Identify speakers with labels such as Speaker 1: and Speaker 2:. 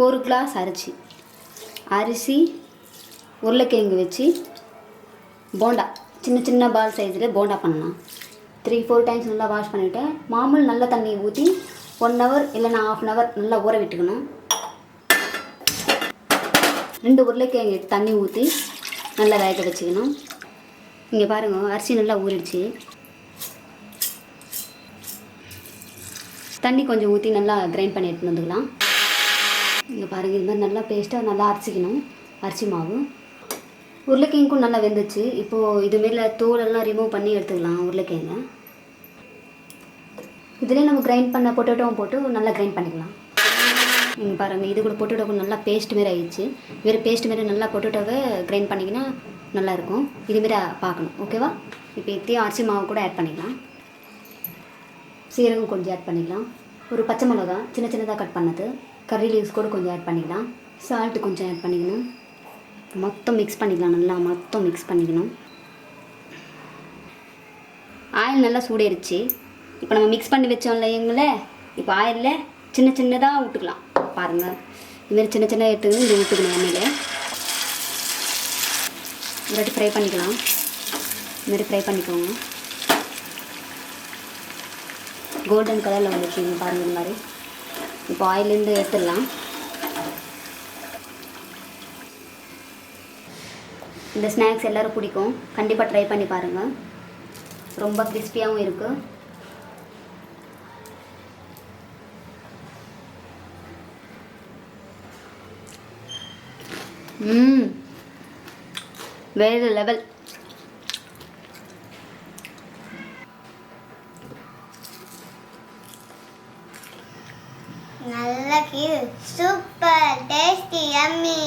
Speaker 1: ஒரு கிளாஸ் அரிசி உருளைக்கிழங்கு வச்சு போண்டா சின்ன சின்ன பால் சைஸில் போண்டா பண்ணலாம். 3-4 டைம்ஸ் நல்லா வாஷ் பண்ணிவிட்டேன். மாமூல் நல்ல தண்ணி ஊற்றி 1 ஹவர் இல்லைன்னா ½ ஹவர் நல்லா ஊற விட்டுக்கணும். 2 உருளைக்கிழங்கு தண்ணி ஊற்றி நல்லா வேக வச்சுக்கணும். இங்கே பாருங்கள், அரிசி நல்லா ஊறிடுச்சு. தண்ணி கொஞ்சம் ஊற்றி நல்லா கிரைண்ட் பண்ணி எடுத்துன்னு வந்துக்கலாம். இங்கே பாருங்கள், இது மாதிரி நல்லா பேஸ்ட்டாக நல்லா அரைச்சிக்கணும் அரிசி மாவு. உருளைக்கிழங்கும் நல்லா வெந்துச்சு. இப்போது இதுமாரில தோலெல்லாம் ரிமூவ் பண்ணி எடுத்துக்கலாம் உருளைக்கிழங்க. இதிலே நம்ம கிரைண்ட் பண்ண பொட்டேட்டோவும் போட்டு நல்லா கிரைண்ட் பண்ணிக்கலாம். நீங்கள் பாருங்கள், இது கூட பொட்டேட்டோவுக்கு நல்லா பேஸ்ட் மாரி ஆகிடுச்சு. வேறு பேஸ்ட் மாரி நல்லா பொட்டேட்டோவை கிரைண்ட் பண்ணிங்கன்னா நல்லாயிருக்கும். இதுமாரி பார்க்கணும், ஓகேவா? இப்போ எத்தையும் அரிசி மாவு கூட ஆட் பண்ணிக்கலாம். சீரகம் கொஞ்சம் ஆட் பண்ணிக்கலாம். ஒரு பச்சை மிளகா சின்ன சின்னதாக கட் பண்ணது, கறி லீவ்ஸ் கூட கொஞ்சம் ஆட் பண்ணிக்கலாம். சால்ட்டு கொஞ்சம் ஆட் பண்ணிக்கணும். மொத்தம் மிக்ஸ் பண்ணிக்கலாம். நல்லா மொத்தம் மிக்ஸ் பண்ணிக்கணும். ஆயில் நல்லா சூடேறிச்சு. இப்போ நம்ம மிக்ஸ் பண்ணி வச்சோம் இல்லைங்களே, இப்போ ஆயிலில் சின்ன சின்னதாக விட்டுக்கலாம். பாருங்கள், இதுமாரி சின்ன சின்ன எடுத்து இங்கே விட்டுக்கணும். எண்ணெயில் ஒரு வாட்டி ஃப்ரை பண்ணிக்கலாம். இதுமாரி ஃப்ரை பண்ணிக்கோங்க. கோல்டன் கலரில் வந்துச்சு. இங்கே பாருங்கள், இந்த மாதிரி. இப்போ ஆயிலேருந்து எடுத்துடலாம். இந்த ஸ்நாக்ஸ் எல்லோரும் பிடிக்கும். கண்டிப்பாக ட்ரை பண்ணி பாருங்கள். ரொம்ப கிறிஸ்பியாகவும் இருக்குது. வேறு லெவல்.
Speaker 2: நல்ல சூப்பர் டேஸ்டி யம்மி.